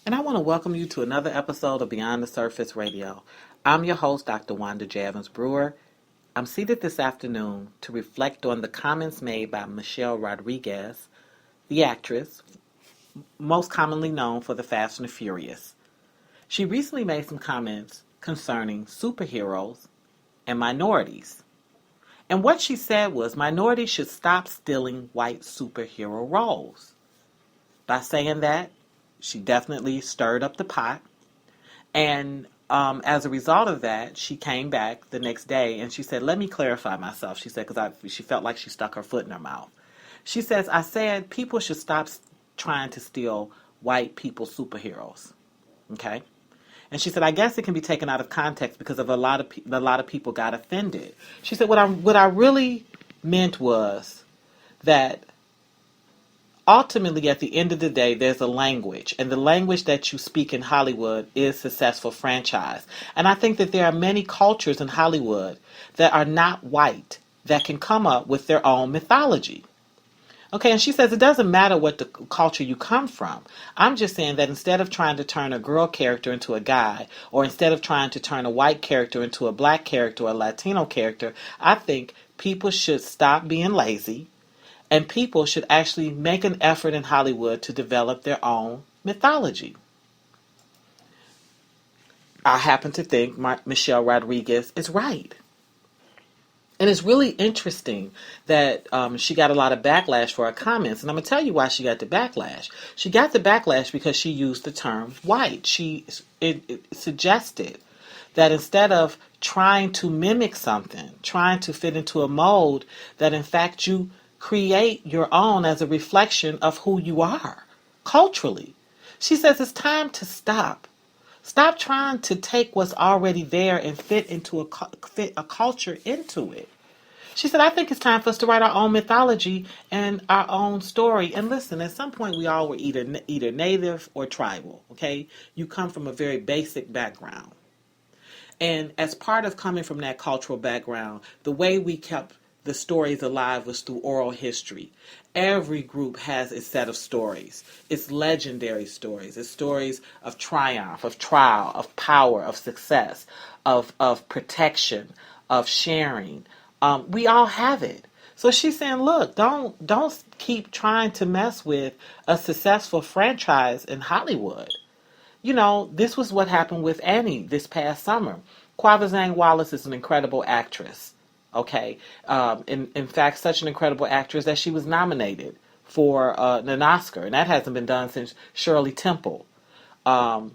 And I want to welcome you to another episode of Beyond the Surface Radio. I'm your host, Dr. Wanda J. Evans-Brewer. I'm seated this afternoon to reflect on the comments made by Michelle Rodriguez, the actress, most commonly known for The Fast and the Furious. She recently made some comments concerning superheroes and minorities. And what she said was minorities should stop stealing white superhero roles. By saying that, she definitely stirred up the pot. And as a result of that, she came back the next day and she said, let me clarify myself. She said, because she felt like she stuck her foot in her mouth. She says, I said people should stop trying to steal white people's superheroes. Okay? And she said, I guess it can be taken out of context because of a lot of people got offended. She said, what I really meant was that ultimately, at the end of the day, there's a language, and the language that you speak in Hollywood is successful franchise. And I think that there are many cultures in Hollywood that are not white that can come up with their own mythology. Okay, and she says it doesn't matter what the culture you come from. I'm just saying that instead of trying to turn a girl character into a guy, or instead of trying to turn a white character into a black character or a Latino character, I think people should stop being lazy. And people should actually make an effort in Hollywood to develop their own mythology. I happen to think Michelle Rodriguez is right. And it's really interesting that she got a lot of backlash for her comments. And I'm going to tell you why she got the backlash. She got the backlash because she used the term white. It suggested that instead of trying to mimic something, trying to fit into a mold, that in fact you create your own as a reflection of who you are culturally. She says it's time to stop. Stop trying to take what's already there and fit a culture into it. She said, I think it's time for us to write our own mythology and our own story. And listen, at some point we all were either native or tribal, okay? You come from a very basic background. And as part of coming from that cultural background, the way we kept the stories alive was through oral history. Every group has its set of stories. It's legendary stories. It's stories of triumph, of trial, of power, of success, of protection, of sharing. We all have it. So she's saying, look, don't keep trying to mess with a successful franchise in Hollywood. You know, this was what happened with Annie this past summer. Quavazang Wallace is an incredible actress. Okay, in fact, such an incredible actress that she was nominated for an Oscar, and that hasn't been done since Shirley Temple. And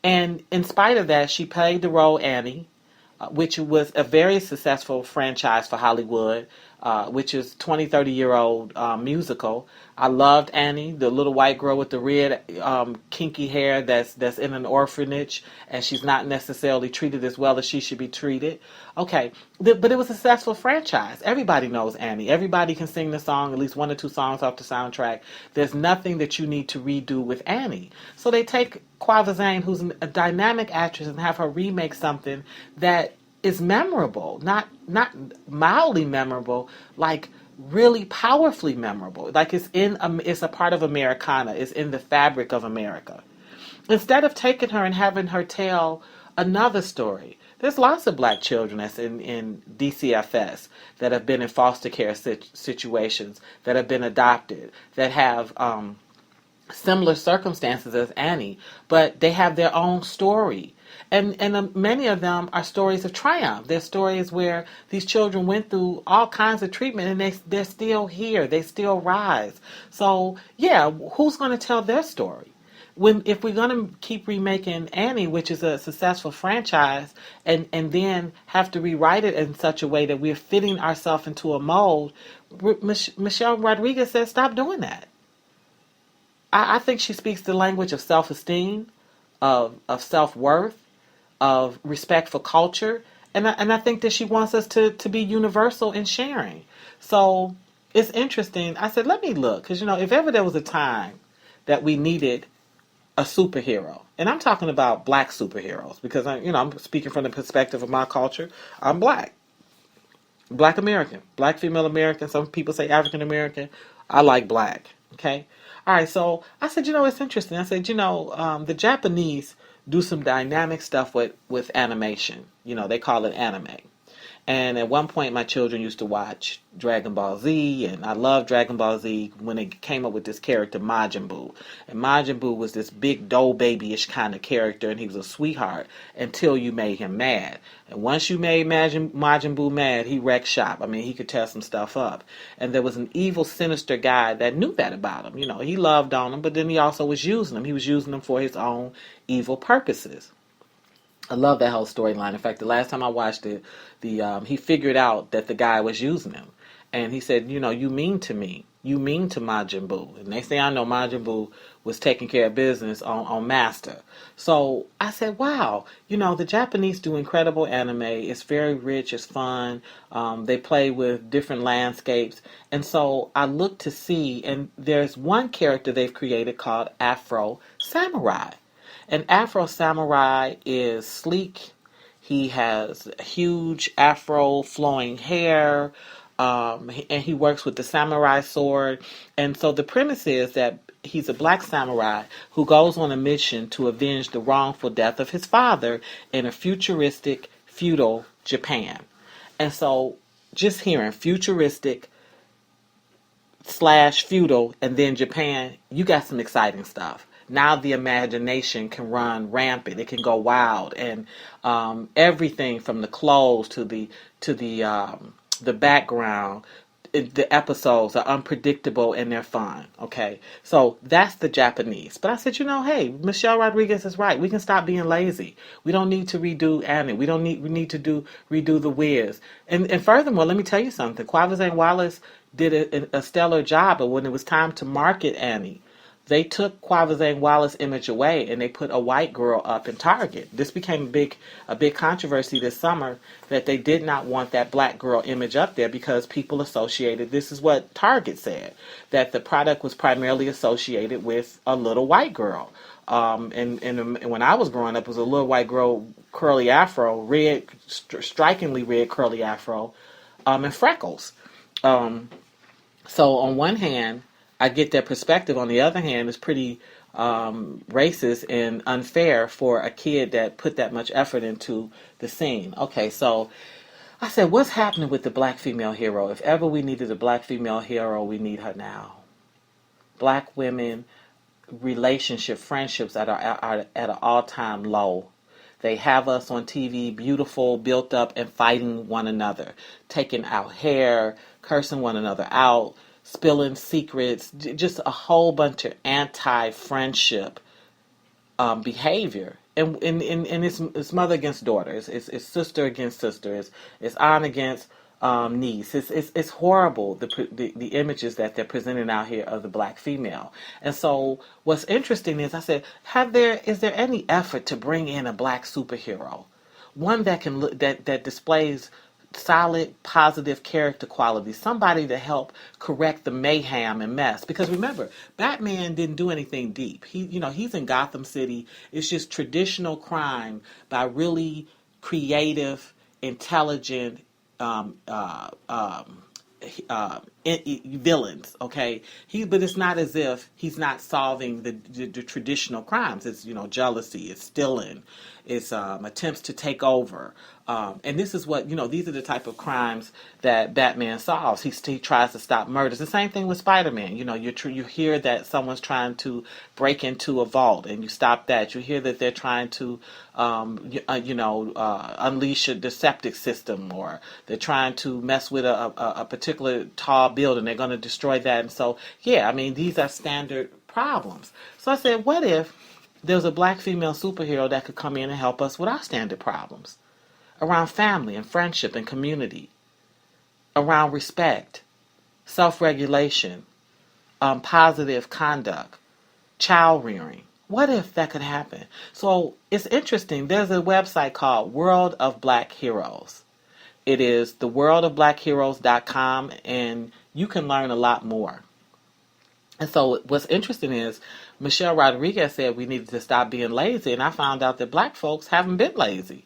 in spite of that, she played the role Annie, which was a very successful franchise for Hollywood, which is 30-year-old musical. I loved Annie, the little white girl with the red kinky hair that's in an orphanage, and she's not necessarily treated as well as she should be treated. Okay, but it was a successful franchise. Everybody knows Annie. Everybody can sing the song, at least one or two songs off the soundtrack. There's nothing that you need to redo with Annie. So they take Quavazang, who's a dynamic actress, and have her remake something that is memorable, not mildly memorable, like really powerfully memorable. Like it's a part of Americana. It's in the fabric of America. Instead of taking her and having her tell another story, there's lots of black children that's in DCFS that have been in foster care situations, that have been adopted, that have similar circumstances as Annie, but they have their own story. And many of them are stories of triumph. They're stories where these children went through all kinds of treatment and they're still here. They still rise. So, yeah, who's going to tell their story? If we're going to keep remaking Annie, which is a successful franchise, and then have to rewrite it in such a way that we're fitting ourselves into a mold, Michelle Rodriguez says stop doing that. I think she speaks the language of self-esteem, of self-worth, of respect for culture, and I think that she wants us to be universal in sharing. So it's interesting. I said, let me look, because if ever there was a time that we needed a superhero, and I'm talking about black superheroes, because I'm speaking from the perspective of my culture. I'm black American, black female American. Some people say African American. I like black. Okay. All right, so I said, it's interesting. I said, the Japanese do some dynamic stuff with animation. They call it anime. And at one point, my children used to watch Dragon Ball Z, and I loved Dragon Ball Z when they came up with this character, Majin Buu. And Majin Buu was this big, dough babyish kind of character, and he was a sweetheart until you made him mad. And once you made Majin Buu mad, he wrecked shop. I mean, he could tear some stuff up. And there was an evil, sinister guy that knew that about him. He loved on him, but then he also was using them. He was using them for his own evil purposes. I love that whole storyline. In fact, the last time I watched it, he figured out that the guy was using him. And he said, you mean to me. You mean to Majin Buu. And next thing I know, Majin Buu was taking care of business on Master. So I said, wow, the Japanese do incredible anime. It's very rich. It's fun. They play with different landscapes. And so I looked to see, and there's one character they've created called Afro Samurai. An Afro Samurai is sleek. He has huge afro flowing hair, and he works with the samurai sword. And so the premise is that he's a black samurai who goes on a mission to avenge the wrongful death of his father in a futuristic, feudal Japan. And so just hearing futuristic / feudal and then Japan, you got some exciting stuff. Now the imagination can run rampant. It can go wild, and everything from the clothes to the background, the episodes are unpredictable and they're fun. Okay, so that's the Japanese. But I said, hey, Michelle Rodriguez is right. We can stop being lazy. We don't need to redo Annie. We need to redo The Wiz. And furthermore, let me tell you something. Quavazane Wallace did a stellar job, but when it was time to market Annie, they took Quavazane Wallace's image away and they put a white girl up in Target. This became a big controversy this summer that they did not want that black girl image up there because people associated, this is what Target said, that the product was primarily associated with a little white girl. And when I was growing up, it was a little white girl, curly afro, strikingly red curly afro, and freckles. So on one hand, I get their perspective. On the other hand, it's pretty racist and unfair for a kid that put that much effort into the scene. Okay, so I said, what's happening with the black female hero? If ever we needed a black female hero, we need her now. Black women, friendships are at an all-time low. They have us on TV, beautiful, built up, and fighting one another, taking out hair, cursing one another out, spilling secrets, just a whole bunch of anti-friendship behavior. And it's mother against daughter, it's sister against sister, it's aunt against niece. It's horrible, the images that they're presenting out here of the black female. And so what's interesting is, I said, is there any effort to bring in a black superhero, one that can that displays solid, positive character qualities, somebody to help correct the mayhem and mess? Because remember, Batman didn't do anything deep. He's in Gotham City. It's just traditional crime by really creative, intelligent villains. Okay, but it's not as if he's not solving the traditional crimes. It's jealousy, it's stealing, it's attempts to take over. And this is what, these are the type of crimes that Batman solves. He tries to stop murders. The same thing with Spider-Man. You hear that someone's trying to break into a vault and you stop that. You hear that they're trying to, unleash the septic system, or they're trying to mess with a particular tall building. They're going to destroy that. And so, these are standard problems. So I said, what if there's a black female superhero that could come in and help us with our standard problems? Around family and friendship and community, around respect, self-regulation, positive conduct, child rearing. What if that could happen? So it's interesting. There's a website called World of Black Heroes. It is theworldofblackheroes.com, and you can learn a lot more. And so what's interesting is Michelle Rodriguez said we needed to stop being lazy, and I found out that black folks haven't been lazy.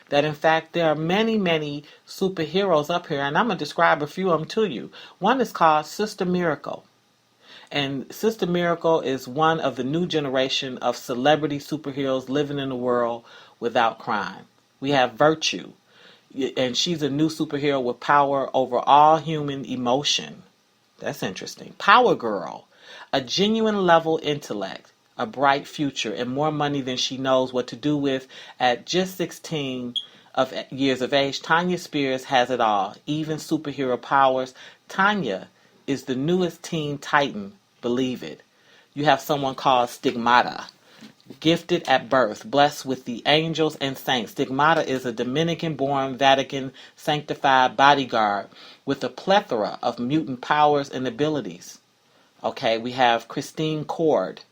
That in fact there are many, many superheroes up here, and I'm going to describe a few of them to you. One is called Sister Miracle. And Sister Miracle is one of the new generation of celebrity superheroes living in a world without crime. We have Virtue, and she's a new superhero with power over all human emotion. That's interesting. Power Girl, a genuine level intellect, a bright future, and more money than she knows what to do with. At just 16 years of age, Tanya Spears has it all, even superhero powers. Tanya is the newest teen titan, believe it. You have someone called Stigmata, gifted at birth, blessed with the angels and saints. Stigmata is a Dominican-born, Vatican-sanctified bodyguard with a plethora of mutant powers and abilities. Okay, we have Christine Cord,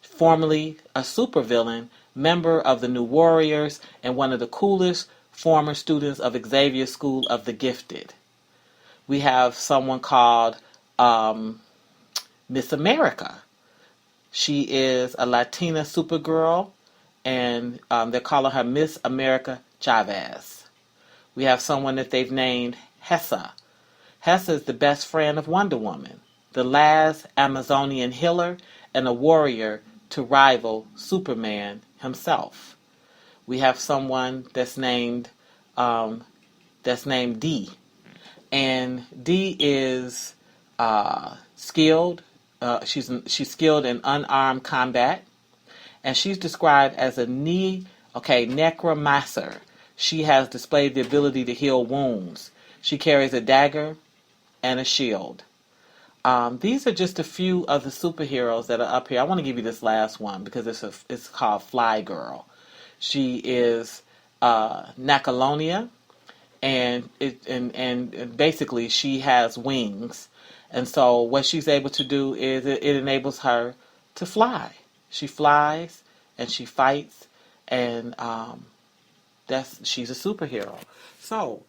formerly a supervillain, member of the New Warriors, and one of the coolest former students of Xavier's School of the Gifted. We have someone called Miss America. She is a Latina supergirl, and they're calling her Miss America Chavez. We have someone that they've named Hessa. Hessa is the best friend of Wonder Woman, the last Amazonian healer, and a warrior to rival Superman himself. We have someone that's named D, and D is skilled. She's skilled in unarmed combat, and she's described as a necromancer. She has displayed the ability to heal wounds. She carries a dagger and a shield. These are just a few of the superheroes that are up here. I want to give you this last one because it's called Fly Girl. She is Nakalonia, and basically she has wings. And so what she's able to do is it enables her to fly. She flies and she fights, and she's a superhero. So,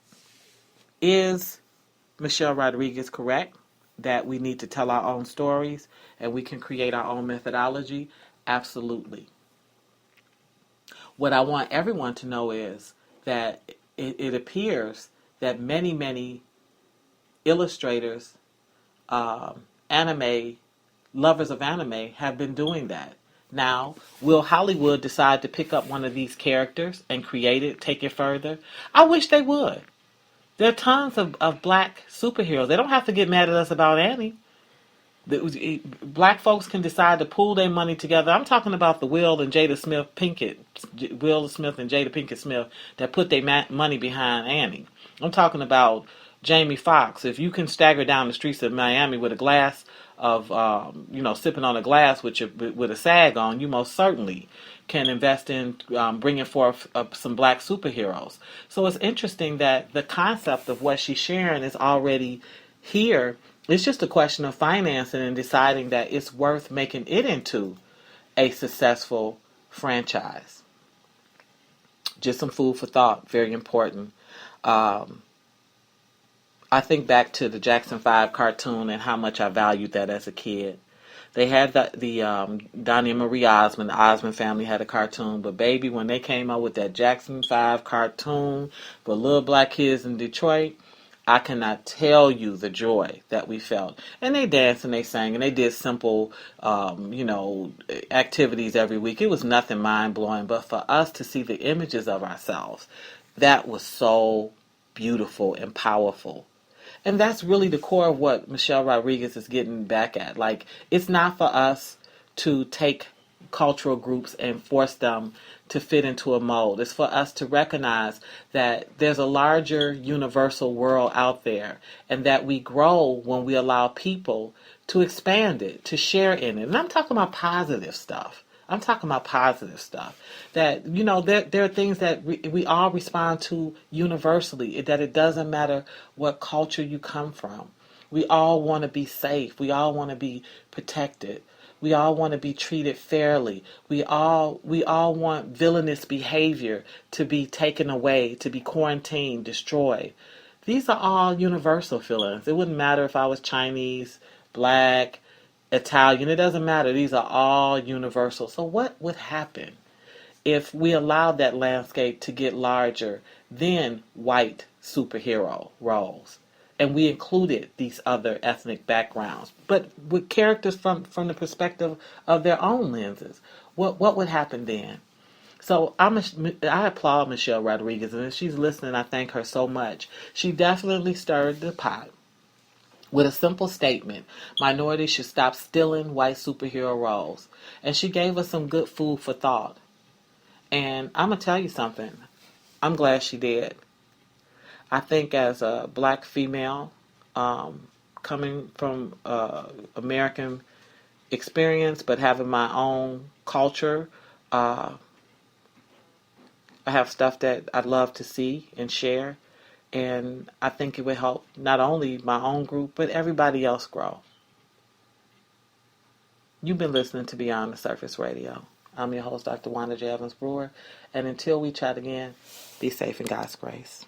is Michelle Rodriguez correct that we need to tell our own stories and we can create our own methodology? Absolutely. What I want everyone to know is that it appears that many, many illustrators, lovers of anime have been doing that. Now, will Hollywood decide to pick up one of these characters and create it, take it further? I wish they would. There are tons of black superheroes. They don't have to get mad at us about Annie. Black folks can decide to pool their money together. I'm talking about the Will and Jada Pinkett Smith that put their money behind Annie. I'm talking about Jamie Foxx. If you can stagger down the streets of Miami with a glass of, sipping on a glass with a sag on, you most certainly can invest in bringing forth some black superheroes. So it's interesting that the concept of what she's sharing is already here. It's just a question of financing and deciding that it's worth making it into a successful franchise. Just some food for thought, very important. I think back to the Jackson 5 cartoon and how much I valued that as a kid. They had the Donnie and Marie Osmond, the Osmond family had a cartoon, but baby, when they came out with that Jackson 5 cartoon for little black kids in Detroit, I cannot tell you the joy that we felt. And they danced and they sang and they did simple, activities every week. It was nothing mind-blowing, but for us to see the images of ourselves, that was so beautiful and powerful. And that's really the core of what Michelle Rodriguez is getting back at. Like, it's not for us to take cultural groups and force them to fit into a mold. It's for us to recognize that there's a larger universal world out there and that we grow when we allow people to expand it, to share in it. And I'm talking about positive stuff. That, there are things that we all respond to universally, that it doesn't matter what culture you come from. We all want to be safe. We all want to be protected. We all want to be treated fairly. We all want villainous behavior to be taken away, to be quarantined, destroyed. These are all universal feelings. It wouldn't matter if I was Chinese, black, Italian. It doesn't matter. These are all universal. So what would happen if we allowed that landscape to get larger than white superhero roles? and we included these other ethnic backgrounds, but with characters from the perspective of their own lenses. What would happen then? So I applaud Michelle Rodriguez, and if she's listening, I thank her so much. She definitely stirred the pot with a simple statement: minorities should stop stealing white superhero roles. And she gave us some good food for thought. And I'm going to tell you something. I'm glad she did. I think as a black female, coming from American experience, but having my own culture, uh, I have stuff that I'd love to see and share. And I think it would help not only my own group, but everybody else grow. You've been listening to Beyond the Surface Radio. I'm your host, Dr. Wanda J. Evans-Brewer. And until we chat again, be safe in God's grace.